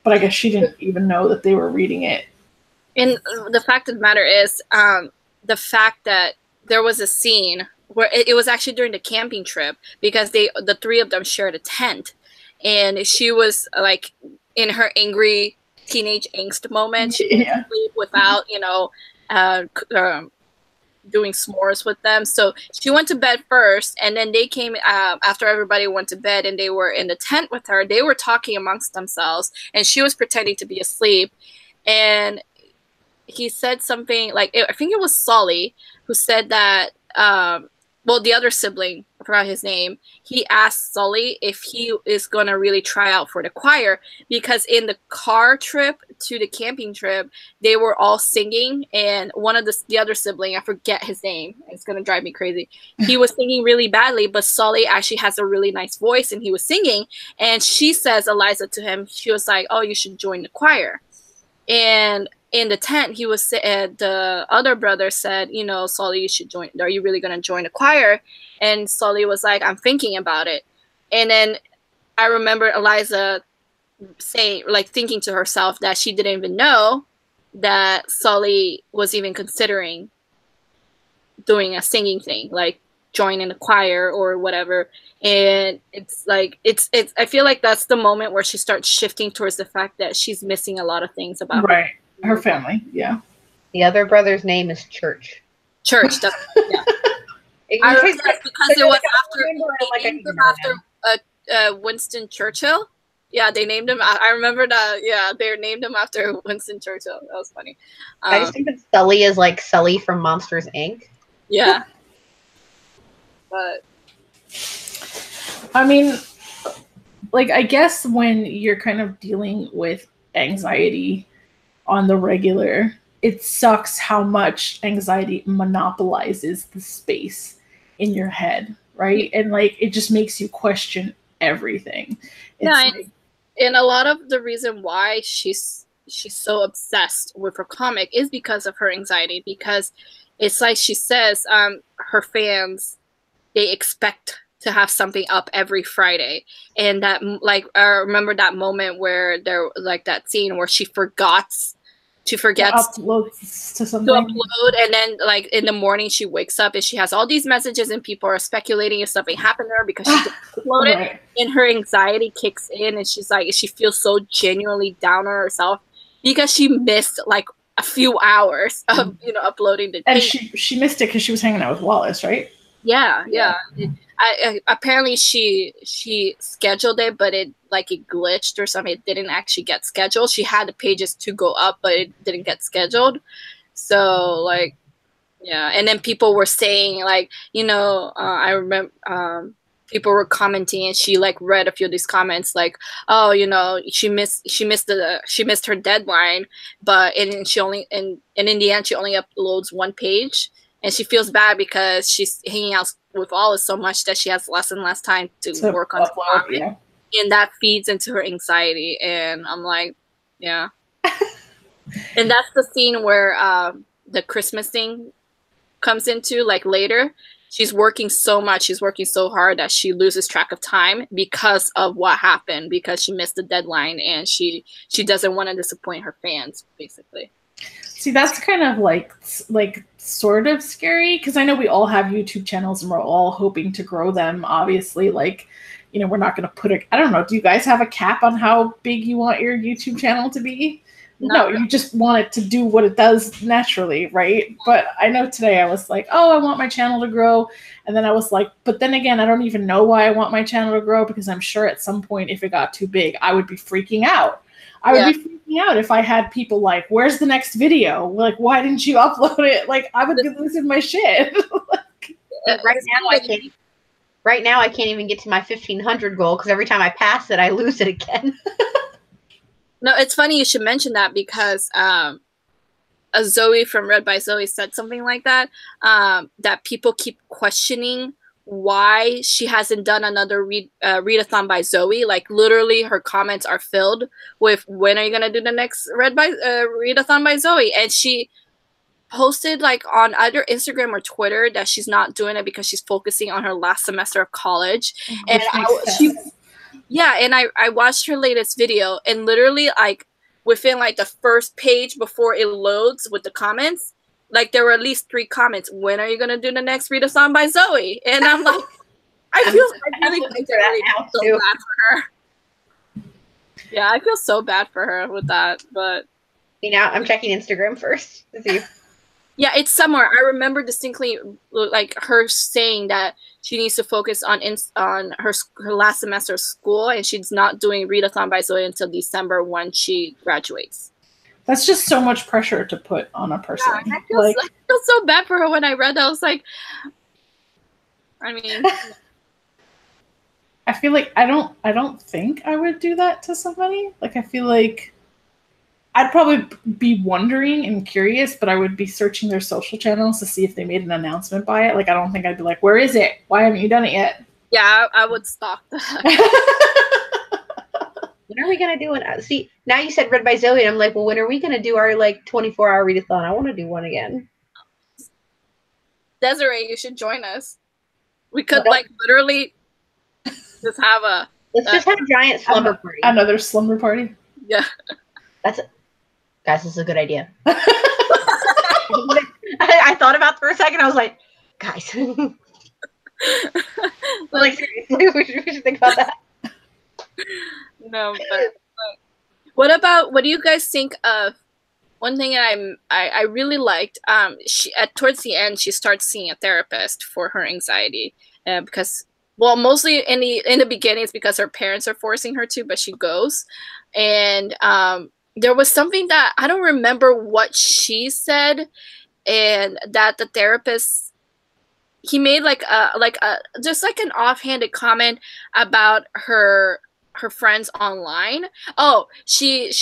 Speaker 2: but I guess she didn't even know that they were reading it.
Speaker 3: And the fact of the matter is, the fact that there was a scene where it was actually during the camping trip, because the three of them shared a tent, and she was like in her angry teenage angst moment. She couldn't sleep without, you know, doing s'mores with them. So she went to bed first, and then they came after everybody went to bed, and they were in the tent with her. They were talking amongst themselves, and she was pretending to be asleep, and he said something like, I think it was Sully who said that, well, the other sibling, I forgot his name, he asked Sully if he is going to really try out for the choir, because in the car trip to the camping trip, they were all singing, and one of the other sibling, I forget his name, it's going to drive me crazy, he was singing really badly, but Sully actually has a really nice voice, and he was singing, and she says, Eliza, to him, she was like, oh, you should join the choir. And in the tent, he was the other brother said, you know, Sully, you should join. Are you really going to join the choir? And Sully was like, I'm thinking about it. And then I remember Eliza saying, like, thinking to herself that she didn't even know that Sully was even considering doing a singing thing, like joining the choir or whatever. And it's like, it's I feel like that's the moment where she starts shifting towards the fact that she's missing a lot of things about
Speaker 2: her family. Yeah.
Speaker 1: The other brother's name is Church.
Speaker 3: Church. That's, yeah. I remember that because it was after Winston Churchill. Yeah, they named him. I remember that. Yeah, they named him after Winston Churchill. That was funny.
Speaker 1: I just think that Sully is like Sully from Monsters, Inc.
Speaker 3: Yeah. But
Speaker 2: I mean, like, I guess when you're kind of dealing with anxiety on the regular, it sucks how much anxiety monopolizes the space in your head, right? And like, it just makes you question everything.
Speaker 3: And a lot of the reason why she's so obsessed with her comic is because of her anxiety, because it's like she says, her fans, they expect to have something up every Friday. And that, like, I remember that moment where there, like, that scene where she forgets to
Speaker 2: upload to something.
Speaker 3: To upload, and then, like, in the morning she wakes up and she has all these messages and people are speculating if something happened to her because she didn't upload it.
Speaker 2: Right.
Speaker 3: And her anxiety kicks in and she's like, she feels so genuinely down on herself because she missed like a few hours of, you know, uploading the
Speaker 2: And
Speaker 3: thing.
Speaker 2: she missed it because she was hanging out with Wallace, right?
Speaker 3: Yeah. Apparently she scheduled it, but it glitched or something. It didn't actually get scheduled. She had the pages to go up, but it didn't get scheduled. So, like, yeah. And then people were saying, like, you know, I remember people were commenting, and she like read a few of these comments, like, oh, you know, she missed her deadline, but in the end she only uploads one page. And she feels bad because she's hanging out with Wallace so much that she has less and less time to work on
Speaker 2: upload, yeah.
Speaker 3: And that feeds into her anxiety. And I'm like, yeah. And that's the scene where the Christmas thing comes into, like, later. She's working so much, she's working so hard that she loses track of time because of what happened, because she missed the deadline, and she doesn't want to disappoint her fans, basically.
Speaker 2: See, that's kind of like sort of scary, because I know we all have YouTube channels and we're all hoping to grow them. Obviously, like, you know, we're not going to put I don't know, do you guys have a cap on how big you want your YouTube channel to be? No, you just want it to do what it does naturally, right? But I know today I was like, oh, I want my channel to grow. And then I was like, but then again, I don't even know why I want my channel to grow, because I'm sure at some point, if it got too big, I would be freaking out. I would be freaking out if I had people like, where's the next video? Like, why didn't you upload it? Like, I would be losing my shit.
Speaker 1: Right now, I can't even get to my 1,500 goal, because every time I pass it, I lose it again.
Speaker 3: No, it's funny you should mention that, because Zoe from Read by Zoe said something like that, that people keep questioning why she hasn't done another readathon by Zoe. Like, literally her comments are filled with, when are you gonna do the next readathon by Zoe? And she posted, like, on either Instagram or Twitter that she's not doing it because she's focusing on her last semester of college. And I watched her latest video, and literally, like, within like the first page before it loads with the comments, like, there were at least 3 comments. When are you gonna do the next readathon by Zoe? And I'm like, I really feel so bad for her. Yeah, I feel so bad for her with that. But
Speaker 1: you know, I'm checking Instagram first to see.
Speaker 3: Yeah, it's somewhere. I remember distinctly, like, her saying that she needs to focus on her last semester of school, and she's not doing readathon by Zoe until December when she graduates.
Speaker 2: That's just so much pressure to put on a person.
Speaker 3: Yeah, I feel so bad for her when I read that. I was like, I mean,
Speaker 2: I feel like I don't think I would do that to somebody. Like, I feel like I'd probably be wondering and curious, but I would be searching their social channels to see if they made an announcement by it. Like, I don't think I'd be like, where is it? Why haven't you done it yet?
Speaker 3: Yeah, I would stalk that.
Speaker 1: When are we going to do it? See, now you said Read by Zoe, and I'm like, well, when are we going to do our, like, 24-hour readathon? I want to do one again.
Speaker 3: Desiree, you should join us. We could, like, literally just have a...
Speaker 1: Let's just have a giant slumber party.
Speaker 2: Another slumber party?
Speaker 3: Yeah.
Speaker 1: Guys, this is a good idea. I thought about it for a second. I was like, guys. Like, seriously, we should think about that.
Speaker 3: No, but what do you guys think of one thing I really liked? She towards the end, she starts seeing a therapist for her anxiety, because, well, mostly in the beginning it's because her parents are forcing her to, but she goes. And there was something that I don't remember what she said, and that the therapist, he made like a just like an offhanded comment about her friends online. Oh, he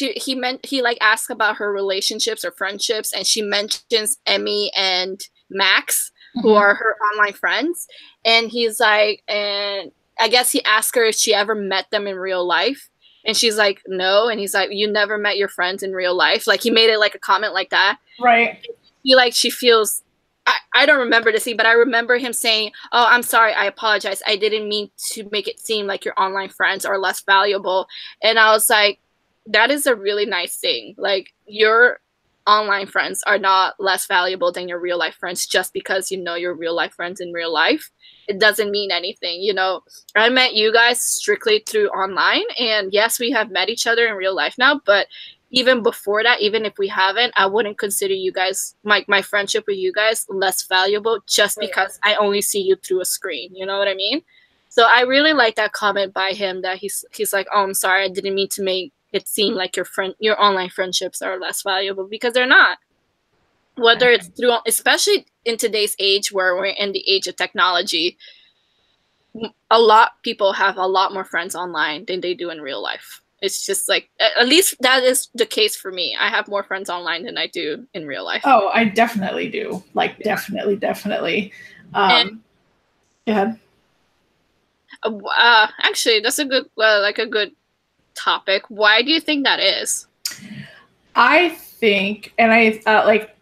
Speaker 3: like asked about her relationships or friendships, and she mentions Emmy and Max, who are her online friends, and he's like, and I guess he asked her if she ever met them in real life. And she's like, no. And he's like, you never met your friends in real life? Like, he made it like a comment like that.
Speaker 2: Right.
Speaker 3: She feels I don't remember the scene, but I remember him saying, "Oh, I'm sorry. I apologize. I didn't mean to make it seem like your online friends are less valuable." And I was like, that is a really nice thing. Like, your online friends are not less valuable than your real life friends just because you know your real life friends in real life. It doesn't mean anything. You know, I met you guys strictly through online, and yes, we have met each other in real life now, but even before that, even if we haven't, I wouldn't consider you guys, my friendship with you guys, less valuable just because I only see you through a screen. You know what I mean? So I really like that comment by him that he's like, "Oh, I'm sorry, I didn't mean to make it seem like your online friendships are less valuable, because they're not." Whether it's through, especially in today's age where we're in the age of technology, a lot people have a lot more friends online than they do in real life. It's just like, at least that is the case for me. I have more friends online than I do in real life.
Speaker 2: Oh, I definitely do. Like, definitely. Go ahead.
Speaker 3: Actually, that's a good, like a good topic. Why do you think that is?
Speaker 2: I think, and I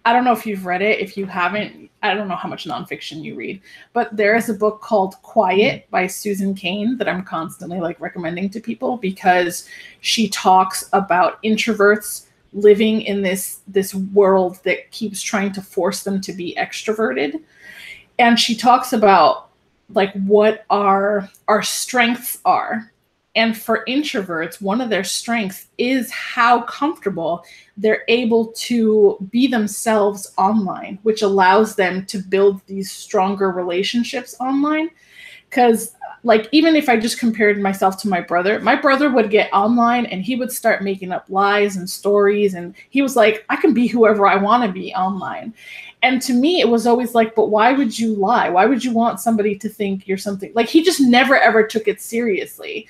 Speaker 2: don't know if you've read it. If you haven't, I don't know how much nonfiction you read, but there is a book called Quiet by Susan Cain that I'm constantly like recommending to people, because she talks about introverts living in this world that keeps trying to force them to be extroverted. And she talks about like what our strengths are. And for introverts, one of their strengths is how comfortable they're able to be themselves online, which allows them to build these stronger relationships online. Because like, even if I just compared myself to my brother would get online and he would start making up lies and stories. And he was like, I can be whoever I want to be online. And to me, it was always like, but why would you lie? Why would you want somebody to think you're something? Like, he just never, ever took it seriously.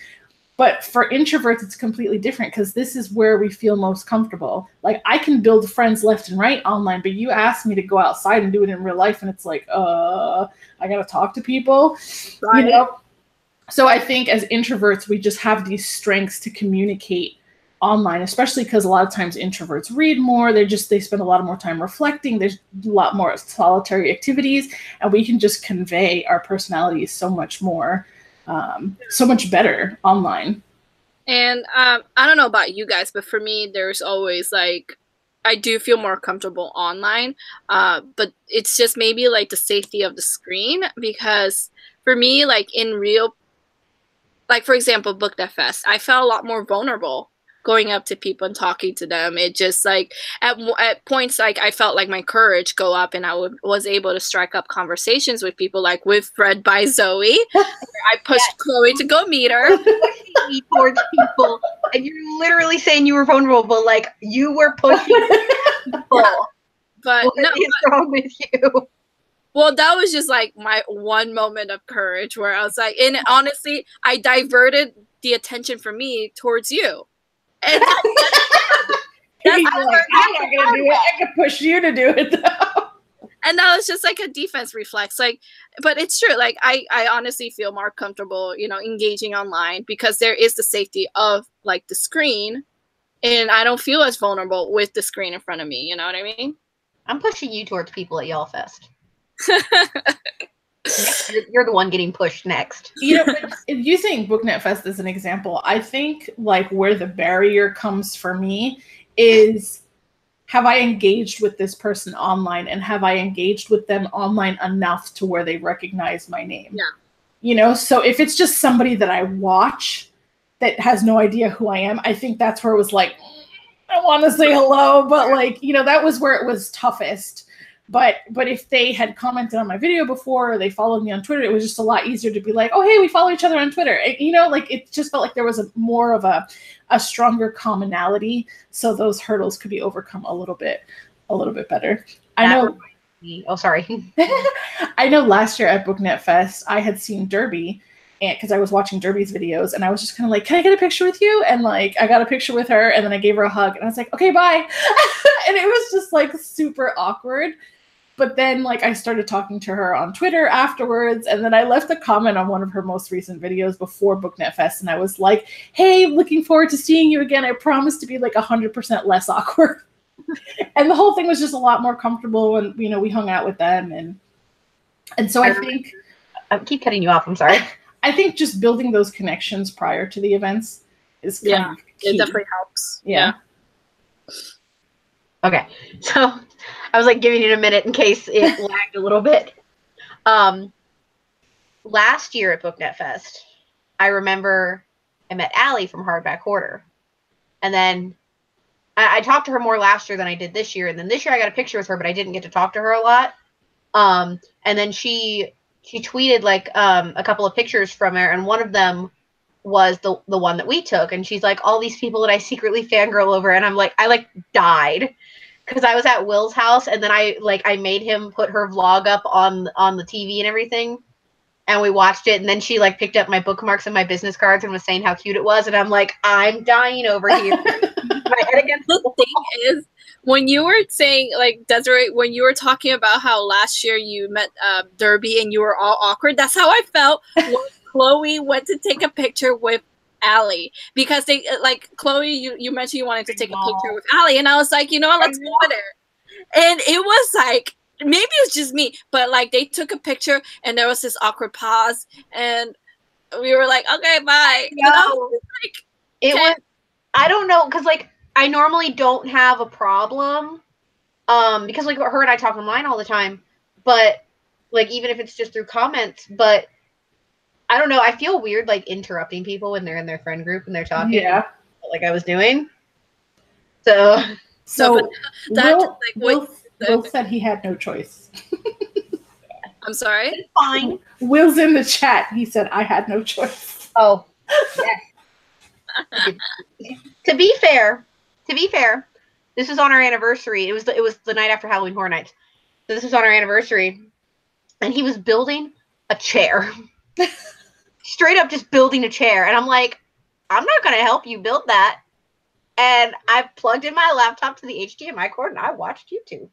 Speaker 2: But for introverts, it's completely different, because this is where we feel most comfortable. Like, I can build friends left and right online, but you ask me to go outside and do it in real life, and it's like, I got to talk to people, right? You know? So I think as introverts, we just have these strengths to communicate online, especially because a lot of times introverts read more. They spend a lot more time reflecting. There's a lot more solitary activities, and we can just convey our personalities so much more. So much better online.
Speaker 3: And I don't know about you guys, but for me, there's always like, I do feel more comfortable online, but it's just maybe like the safety of the screen, because for me, like in real, like for example, Book That Fest, I felt a lot more vulnerable going up to people and talking to them. It just like at points, like I felt like my courage go up, and I was able to strike up conversations with people, like with Read by Zoe. I pushed Chloe to go meet her.
Speaker 1: Pushing towards people, and you're literally saying you were vulnerable, but like you were pushing people.
Speaker 3: But
Speaker 1: what is wrong with you?
Speaker 3: Well, that was just like my one moment of courage where I was like, and honestly, I diverted the attention from me towards you. And
Speaker 2: I'm not gonna do it. I can push you to do it though.
Speaker 3: And that was just like a defense reflex. Like, but it's true. Like, I honestly feel more comfortable, you know, engaging online, because there is the safety of like the screen, and I don't feel as vulnerable with the screen in front of me. You know what I mean?
Speaker 1: I'm pushing you towards people at Y'all Fest. You're the one getting pushed next.
Speaker 2: You know, if you think BookNet Fest is an example, I think like where the barrier comes for me is, have I engaged with this person online, and have I engaged with them online enough to where they recognize my name?
Speaker 3: Yeah.
Speaker 2: You know, so if it's just somebody that I watch that has no idea who I am, I think that's where it was like, I want to say hello, but like, you know, that was where it was toughest. But if they had commented on my video before, or they followed me on Twitter, it was just a lot easier to be like, oh, hey, we follow each other on Twitter. You know, like it just felt like there was more of a stronger commonality, so those hurdles could be overcome a little bit better. I know.
Speaker 1: Oh, sorry.
Speaker 2: I know last year at BookNet Fest, I had seen Derby, and because I was watching Derby's videos, and I was just kind of like, can I get a picture with you? And like, I got a picture with her, and then I gave her a hug, and I was like, okay, bye. And it was just like super awkward. But then like I started talking to her on Twitter afterwards, and then I left a comment on one of her most recent videos before BookNet Fest, and I was like, hey, looking forward to seeing you again. I promise to be like 100% less awkward. And the whole thing was just a lot more comfortable when, you know, we hung out with them. And so I think...
Speaker 1: I keep cutting you off. I'm sorry.
Speaker 2: I think just building those connections prior to the events is kind of key.
Speaker 3: It definitely helps.
Speaker 2: Yeah.
Speaker 1: Okay. So I was like giving it a minute in case it lagged a little bit. Last year at BookNet Fest, I remember I met Allie from Hardback Hoarder. And then I talked to her more last year than I did this year. And then this year I got a picture with her, but I didn't get to talk to her a lot. And then she tweeted like a couple of pictures from her, and one of them was the one that we took. And she's like, all these people that I secretly fangirl over. And I'm like, I like died because I was at Will's house, and then I made him put her vlog up on the TV and everything. And we watched it, and then she like picked up my bookmarks and my business cards and was saying how cute it was, and I'm like, I'm dying over here. My head against
Speaker 3: the thing is, when you were saying, like, Desiree, when you were talking about how last year you met Derby and you were all awkward, that's how I felt when Chloe went to take a picture with Allie, because they like Chloe, you mentioned you wanted to take a picture with Allie, and I was like, you know what, let's go there. And it was like, maybe it was just me, but like they took a picture and there was this awkward pause, and we were like, okay, bye.
Speaker 1: No. It was, I don't know, because like I normally don't have a problem, because like her and I talk online all the time, but like even if it's just through comments, but I don't know, I feel weird like interrupting people when they're in their friend group and they're talking.
Speaker 2: Yeah,
Speaker 1: like I was doing. So
Speaker 2: Will said he had no choice.
Speaker 3: I'm sorry?
Speaker 1: It's fine.
Speaker 2: Will's in the chat. He said, I had no choice.
Speaker 1: Oh, yes. To be fair, this was on our anniversary. It was the night after Halloween Horror Nights. So this was on our anniversary. And he was building a chair. Straight up just building a chair. And I'm like, I'm not going to help you build that. And I plugged in my laptop to the HDMI cord and I watched YouTube.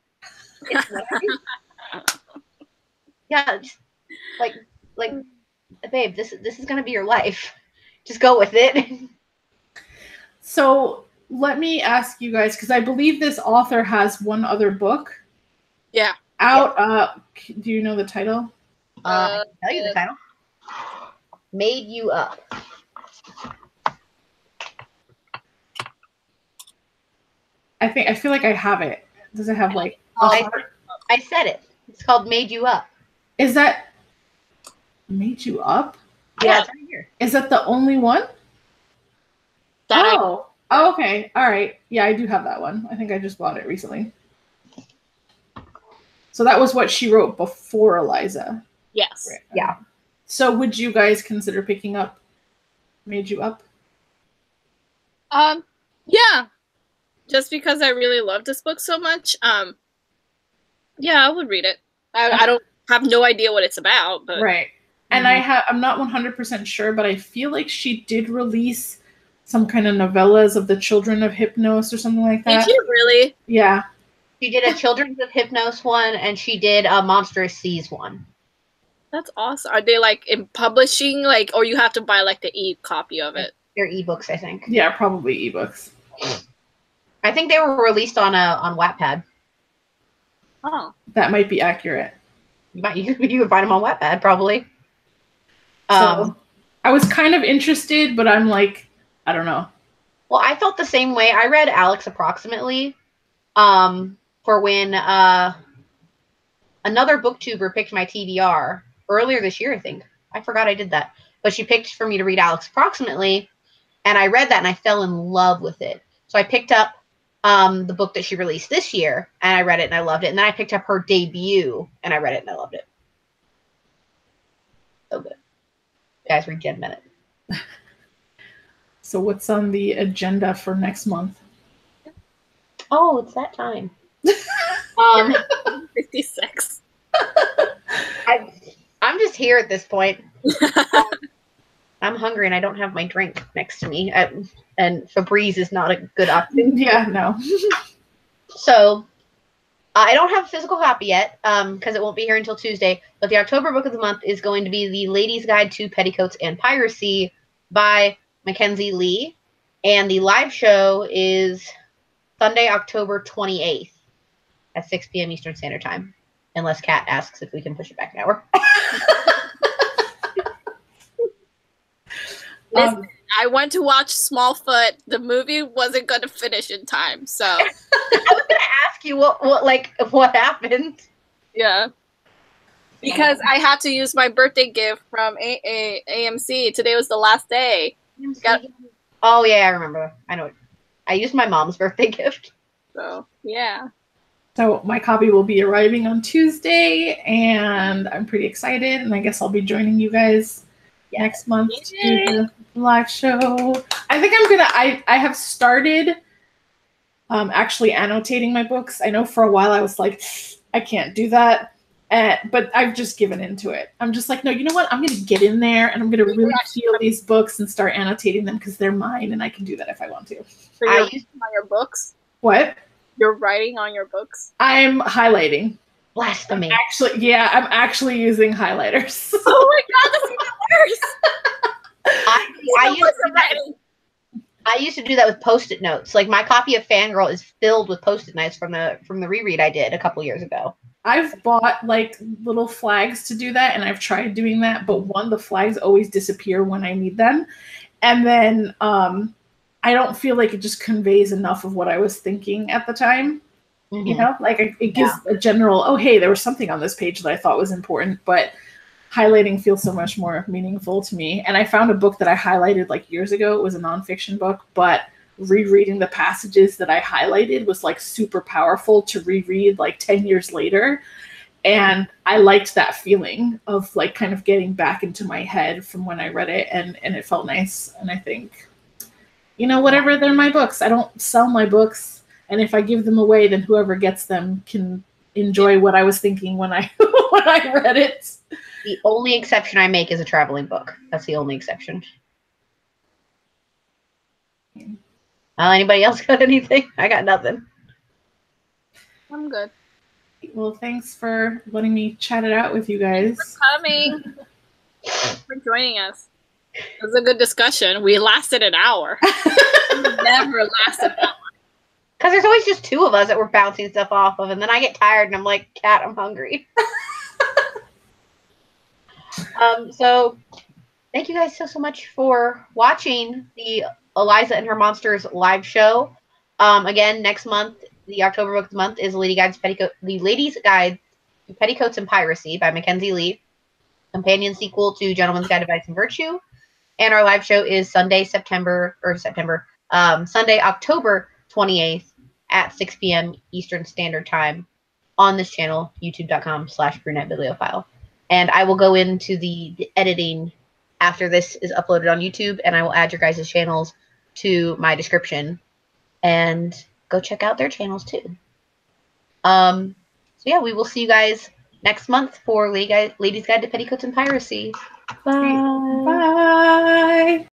Speaker 1: It's what I do. Yeah, just like, babe, this is gonna be your life. Just go with it.
Speaker 2: So let me ask you guys, because I believe this author has one other book.
Speaker 3: Yeah.
Speaker 2: Out. Yeah. Do you know the title?
Speaker 1: I can tell you the title. Made You Up.
Speaker 2: I feel like I have it. Does it have like?
Speaker 1: I said it. It's called Made You Up.
Speaker 2: Is that Made You Up?
Speaker 1: Yeah, it's right here.
Speaker 2: Is that the only one? Oh, okay. All right. Yeah, I do have that one. I think I just bought it recently. So that was what she wrote before Eliza.
Speaker 3: Yes.
Speaker 2: Right.
Speaker 1: Yeah.
Speaker 2: So would you guys consider picking up Made You Up?
Speaker 3: Yeah. Just because I really love this book so much. Yeah, I would read it. I don't have no idea what it's about, but
Speaker 2: right. And I'm not 100% sure, but I feel like she did release some kind of novellas of the Children of Hypnos or something like that.
Speaker 3: Did you really?
Speaker 2: Yeah.
Speaker 1: She did a Children's of Hypnos one, and she did a Monstrous Seas one.
Speaker 3: That's awesome. Are they like in publishing, like, or you have to buy like the e-copy of it?
Speaker 1: They're ebooks, I think.
Speaker 2: Yeah, probably ebooks.
Speaker 1: I think they were released on Wattpad.
Speaker 3: Oh,
Speaker 1: that
Speaker 2: might be accurate.
Speaker 1: You could find them on Wattpad, probably.
Speaker 2: So, I was kind of interested, but I'm like, I don't know.
Speaker 1: Well, I felt the same way. I read Alex Approximately for when another booktuber picked my TBR earlier this year, I think. I forgot I did that. But she picked for me to read Alex Approximately, and I read that, and I fell in love with it. So I picked up the book that she released this year, and I read it, and I loved it. And then I picked up her debut, and I read it, and I loved it. So good. Guys, read Gen Minute.
Speaker 2: So what's on the agenda for next month?
Speaker 1: Oh, it's that time.
Speaker 3: 56.
Speaker 1: I'm just here at this point. I'm hungry and I don't have my drink next to me. And Febreze is not a good option.
Speaker 2: Yeah, no.
Speaker 1: So I don't have a physical copy yet because it won't be here until Tuesday. But the October book of the month is going to be The Lady's Guide to Petticoats and Piracy by Mackenzie Lee. And the live show is Sunday, October 28th at 6 p.m. Eastern Standard Time. Unless Kat asks if we can push it back an hour.
Speaker 3: Listen, I went to watch Smallfoot. The movie wasn't going to finish in time, so.
Speaker 1: I was going to ask you what happened.
Speaker 3: Yeah. Because I had to use my birthday gift from AMC. Today was the last day.
Speaker 1: Oh, yeah, I remember. I know. I used my mom's birthday gift.
Speaker 3: So, yeah.
Speaker 2: So my copy will be arriving on Tuesday, and I'm pretty excited, and I guess I'll be joining you guys next month to do the live show. I think I'm gonna. I have started actually annotating my books. I know for a while I was like, I can't do that, but I've just given into it. I'm just like, no, you know what? I'm gonna get in there and I'm gonna really feel these books and start annotating them because they're mine, and I can do that if I want to.
Speaker 3: So you're writing on your books?
Speaker 2: What?
Speaker 3: You're writing on your books?
Speaker 2: I'm highlighting.
Speaker 1: Blasphemy.
Speaker 2: Actually, yeah, I'm actually using highlighters.
Speaker 3: Oh my god, that's even worse.
Speaker 1: I used to do that with Post-it notes. Like my copy of Fangirl is filled with Post-it notes from the reread I did a couple years ago.
Speaker 2: I've bought like little flags to do that, and I've tried doing that, but the flags always disappear when I need them, and then I don't feel like it just conveys enough of what I was thinking at the time. Mm-hmm. You know, like it gives a general, oh hey, there was something on this page that I thought was important, but highlighting feels so much more meaningful to me. And I found a book that I highlighted like years ago. It was a nonfiction book, but rereading the passages that I highlighted was like super powerful to reread like 10 years later. And I liked that feeling of like kind of getting back into my head from when I read it, and it felt nice. And I think, you know, whatever, they're my books. I don't sell my books. And if I give them away, then whoever gets them can enjoy what I was thinking when I when I read it.
Speaker 1: The only exception I make is a traveling book. That's the only exception. Anybody else got anything? I got nothing.
Speaker 3: I'm good.
Speaker 2: Well, thanks for letting me chat it out with you guys.
Speaker 3: Thanks for coming. Thanks for joining us. It was a good discussion. We lasted an hour. We never lasted an hour.
Speaker 1: Because there's always just two of us that we're bouncing stuff off of, and then I get tired and I'm like, Cat, I'm hungry. So thank you guys so much for watching the Eliza and Her Monsters live show. Again, next month, the October book of the month is The Lady's Guide to Petticoats and Piracy by Mackenzie Lee, companion sequel to Gentleman's Guide to Vice and Virtue. And our live show is Sunday, October 28th at 6 p.m. Eastern Standard Time on this channel, youtube.com/brunettebibliophile. And I will go into the editing after this is uploaded on YouTube, and I will add your guys' channels to my description. And go check out their channels too. So yeah, we will see you guys next month for Ladies Guide to Petticoats and Piracy. Bye.
Speaker 2: Bye.